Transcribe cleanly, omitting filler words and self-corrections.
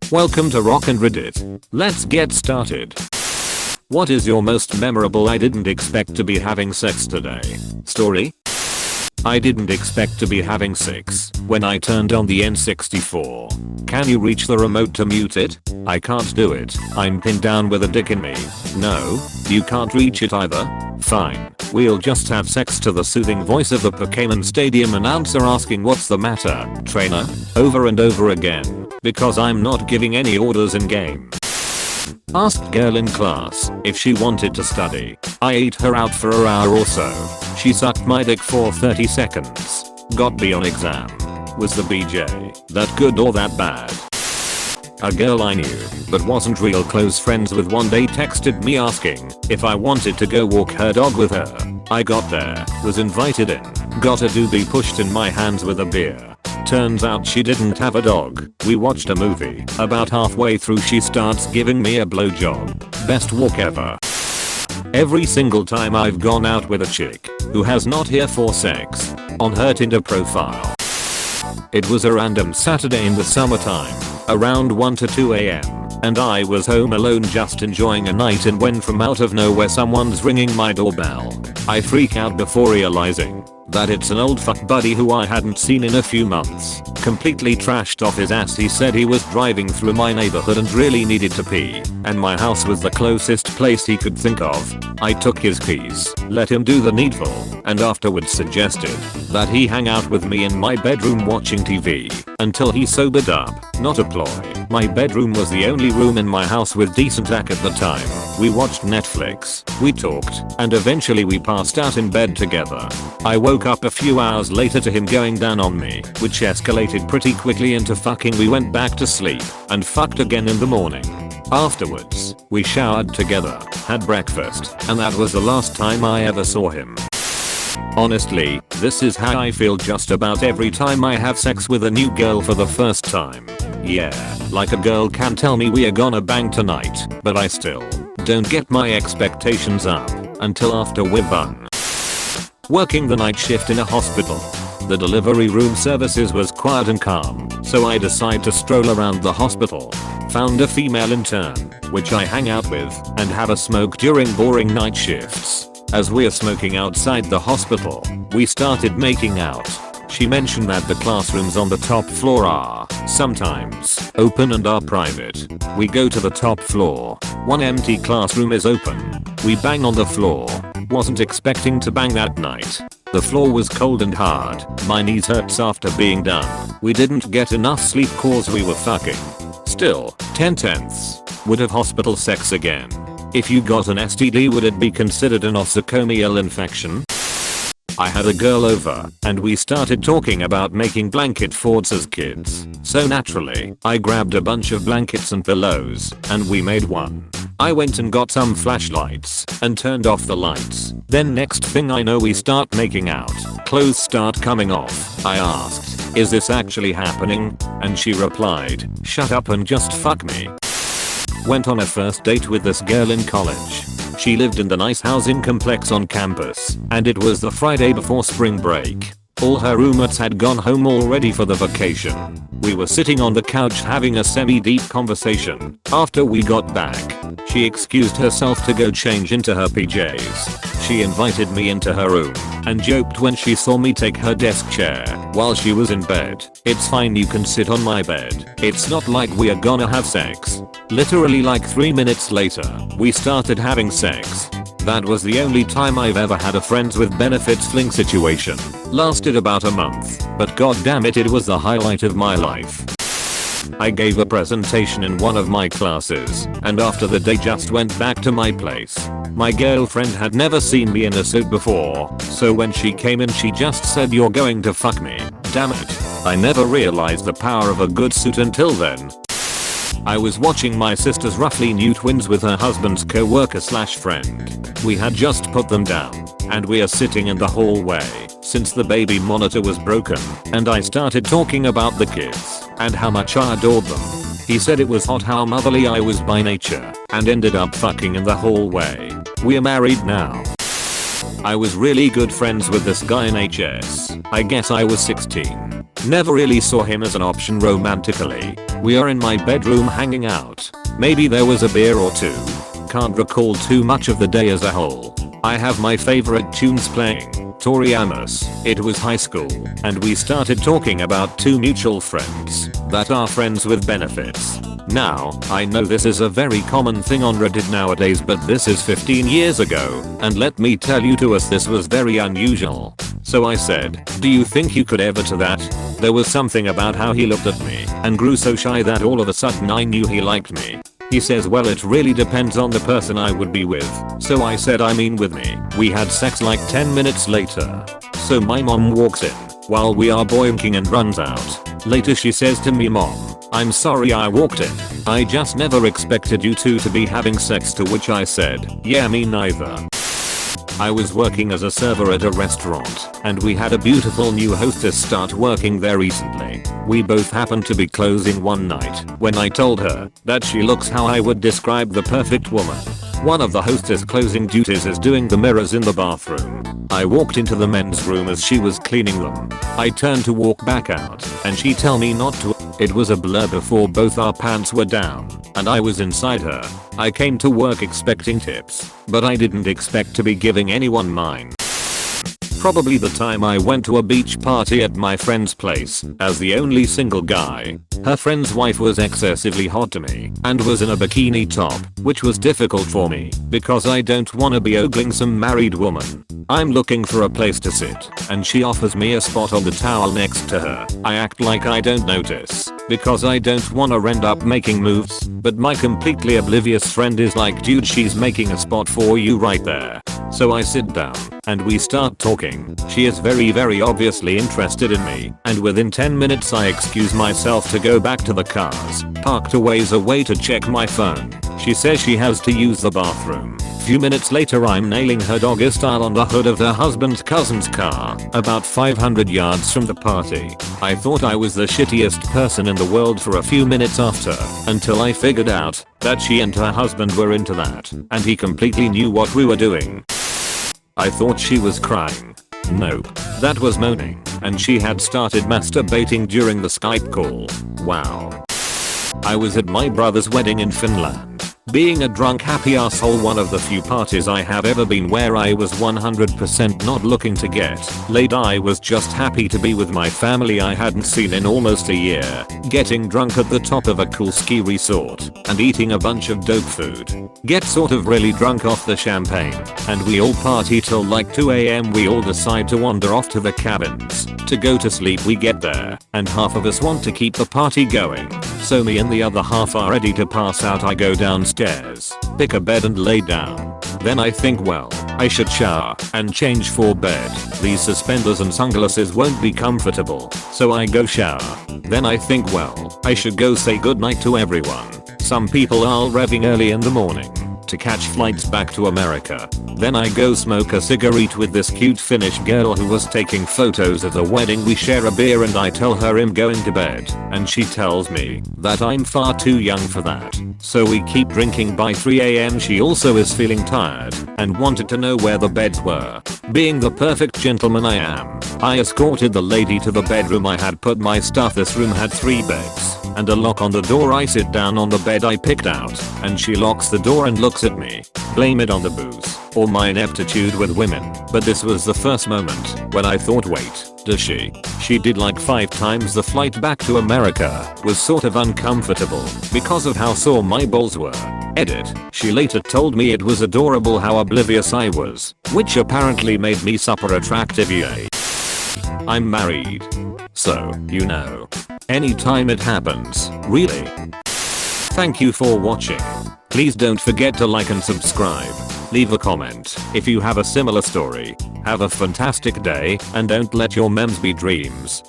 Welcome to Rock and Reddit. Let's get started. What is your most memorable I didn't expect to be having sex today story? I didn't expect to be having sex when I turned on the N64. Can you reach the remote to mute it? I can't do it. I'm pinned down with a dick in me. No, you can't reach it either? Fine. We'll just have sex to the soothing voice of the Pokemon Stadium announcer asking what's the matter, trainer? Over and over again, because I'm not giving any orders in game. Asked girl in class if she wanted to study. I ate her out for an hour or so. She sucked my dick for 30 seconds. Got B on exam. Was the BJ that good or that bad? A girl I knew but wasn't real close friends with one day texted me asking if I wanted to go walk her dog with her. I got there, was invited in, got a doobie pushed in my hands with a beer. Turns out she didn't have a dog. We watched a movie. About halfway through she starts giving me a blowjob. Best walk ever. Every single time I've gone out with a chick who has not here for sex on her Tinder profile. It was a random Saturday in the summertime, around 1 to 2 am, and I was home alone just enjoying a night, and when from out of nowhere someone's ringing my doorbell. I freak out before realizing that it's an old fuck buddy who I hadn't seen in a few months. Completely trashed off his ass. He said he was driving through my neighborhood and really needed to pee, and my house was the closest place he could think of. I took his keys, let him do the needful, and afterwards suggested that he hang out with me in my bedroom watching TV until he sobered up. Not a ploy. My bedroom was the only room in my house with decent AC at the time. We watched Netflix, we talked, and eventually we passed out in bed together. I woke up a few hours later to him going down on me, which escalated pretty quickly into fucking. We went back to sleep and fucked again in the morning. Afterwards, we showered together, had breakfast, and that was the last time I ever saw him. Honestly, this is how I feel just about every time I have sex with a new girl for the first time. Yeah, like a girl can tell me we are gonna bang tonight, but I still don't get my expectations up until after we're done. Working the night shift in a hospital. The delivery room services was quiet and calm, so I decided to stroll around the hospital. Found a female intern, which I hang out with and have a smoke during boring night shifts. As we're smoking outside the hospital, we started making out. She mentioned that the classrooms on the top floor are sometimes open and are private. We go to the top floor. One empty classroom is open. We bang on the floor. Wasn't expecting to bang that night. The floor was cold and hard. My knees hurts after being done. We didn't get enough sleep cause we were fucking. Still, 10/10ths. Would have hospital sex again. If you got an STD, would it be considered a nosocomial infection? I had a girl over, and we started talking about making blanket forts as kids. So naturally, I grabbed a bunch of blankets and pillows, and we made one. I went and got some flashlights, and turned off the lights. Then next thing I know we start making out. Clothes start coming off. I asked, is this actually happening? And she replied, shut up and just fuck me. Went on a first date with this girl in college. She lived in the nice housing complex on campus, and it was the Friday before spring break. All her roommates had gone home already for the vacation. We were sitting on the couch having a semi-deep conversation. After we got back, she excused herself to go change into her PJs. She invited me into her room and joked when she saw me take her desk chair while she was in bed. It's fine, you can sit on my bed. It's not like we are gonna have sex. Literally like 3 minutes later, we started having sex. That was the only time I've ever had a friends with benefits fling situation. Lasted about a month, but god damn it was the highlight of my life. I gave a presentation in one of my classes, and after the day just went back to my place. My girlfriend had never seen me in a suit before, so when she came in she just said, you're going to fuck me. Damn it. I never realized the power of a good suit until then. I was watching my sister's roughly new twins with her husband's co-worker/friend. We had just put them down, and we are sitting in the hallway since the baby monitor was broken, and I started talking about the kids and how much I adored them. He said it was hot how motherly I was by nature, and ended up fucking in the hallway. We are married now. I was really good friends with this guy in HS. I guess I was 16. Never really saw him as an option romantically. We are in my bedroom hanging out. Maybe there was a beer or two. Can't recall too much of the day as a whole. I have my favorite tunes playing, Tori Amos. It was high school, and we started talking about two mutual friends that are friends with benefits. Now, I know this is a very common thing on Reddit nowadays, but this is 15 years ago, and let me tell you to us this was very unusual. So I said, do you think you could ever to that? There was something about how he looked at me and grew so shy that all of a sudden I knew he liked me. He says, well, it really depends on the person I would be with. So I said, I mean with me. We had sex like 10 minutes later. So my mom walks in while we are boinking and runs out. Later she says to me, Mom, I'm sorry I walked in. I just never expected you two to be having sex, to which I said, yeah, me neither. I was working as a server at a restaurant, and we had a beautiful new hostess start working there recently. We both happened to be closing one night when I told her that she looks how I would describe the perfect woman. One of the hostess closing duties is doing the mirrors in the bathroom. I walked into the men's room as she was cleaning them. I turned to walk back out, and she tell me not to. It was a blur before both our pants were down, and I was inside her. I came to work expecting tips, but I didn't expect to be giving anyone mine. Probably the time I went to a beach party at my friend's place as the only single guy. Her friend's wife was excessively hot to me and was in a bikini top, which was difficult for me because I don't wanna be ogling some married woman. I'm looking for a place to sit, and she offers me a spot on the towel next to her. I act like I don't notice because I don't wanna end up making moves, but my completely oblivious friend is like, dude, she's making a spot for you right there. So I sit down and we start talking. She is very obviously interested in me, and within 10 minutes I excuse myself to go back to the cars parked a ways away to check my phone. She says she has to use the bathroom. Few minutes later I'm nailing her doggy style on the hood of her husband's cousin's car about 500 yards from the party. I thought I was the shittiest person in the world for a few minutes after, until I figured out that she and her husband were into that, and he completely knew what we were doing. I thought she was crying. Nope, that was moaning, and she had started masturbating during the Skype call. Wow. I was at my brother's wedding in Finland. Being a drunk happy asshole, one of the few parties I have ever been where I was 100% not looking to get laid. I was just happy to be with my family I hadn't seen in almost a year, getting drunk at the top of a cool ski resort and eating a bunch of dope food. Get sort of really drunk off the champagne, and we all party till like 2 AM. We all decide to wander off to the cabins to go to sleep. We get there, and half of us want to keep the party going, so me and the other half are ready to pass out. I go downstairs, pick a bed and lay down. Then I think, well, I should shower and change for bed. These suspenders and sunglasses won't be comfortable, so I go shower. Then I think, well, I should go say goodnight to everyone. Some people are revving early in the morning to catch flights back to America. Then I go smoke a cigarette with this cute Finnish girl who was taking photos of the wedding. We share a beer and I tell her I'm going to bed, and she tells me that I'm far too young for that. So we keep drinking. By 3 AM she also is feeling tired and wanted to know where the beds were. Being the perfect gentleman I am, I escorted the lady to the bedroom I had put my stuff. This room had 3 beds and a lock on the door. I sit down on the bed I picked out, and she locks the door and looks at me. Blame it on the booze or my ineptitude with women, but this was the first moment when I thought, wait, does she? She did like 5 times. The flight back to America was sort of uncomfortable because of how sore my balls were. Edit. She later told me it was adorable how oblivious I was, which apparently made me super attractive. Yay. I'm married. So, you know. Anytime it happens, really. Thank you for watching. Please don't forget to like and subscribe. Leave a comment if you have a similar story. Have a fantastic day, and don't let your memes be dreams.